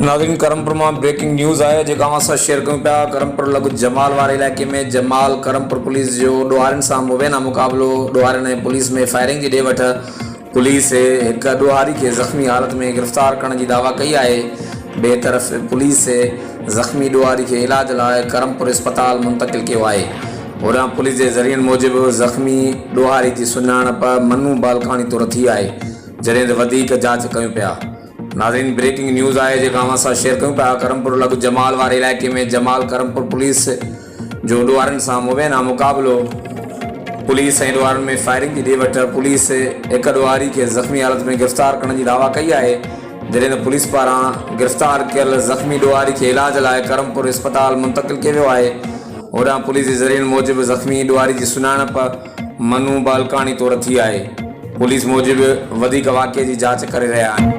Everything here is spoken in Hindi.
नाज़रीन क्रमपुर में ब्रेकिंग न्यूज़ है जो असां शेयर कयूं पिया। क्रमपुर लॻ जमाल वारे इलाइक़े में जमाल क्रमपुर पुलिस जो ॾोहारनि सां मुबेना मुक़ाबलो। ॾोहारनि ऐं पुलिस में फायरिंग की ॾे वठ। पुलिस एक ॾोहारी के ज़ख्मी हालत में गिरफ्तार करने की दावा कई है। बे तरफ़ पुलिस ज़ख्मी ॾोहारी के इलाज लाइ क्रमपुर अस्पताल मुंतकिल किया है। होॾां पुलिस के ज़रियनि मूजिब ज़ख्मी ॾोहारी की सुञाणप मनु बालकानी तौर थी है, जॾहिं त वधीक जांच कयूं पिया। नाज़रीन ब्रेकिंग न्यूज़ है जो असां शेयर कयूं पिया। क्रमपुर लॻ जमाल वारे इलाइक़े में जमाल क्रमपुर पुलिस जो ॾोहारनि सां मुबेना मुक़ाबलो। पुलिस ऐं ॾोहारनि में फायरिंग की ॾे वठ। पुलिस एक ॾोहारी के ज़ख्मी हालत में गिरफ्तार करने की दावा कई है, जॾहिं त पुलिस पारां गिरफ्तार कयल ज़ख्मी ॾोहारी के इलाज लाइ क्रमपुर अस्पताल मुंतकिल किया वियो आहे। होॾां पुलिस के ज़रियनि मूजिब ज़ख्मी ॾोहारी की सुञाणप मनु बालकानी तौर थी है। पुलिस मूजिब वधीक वाक़े की जांच करे रहिया आहिनि।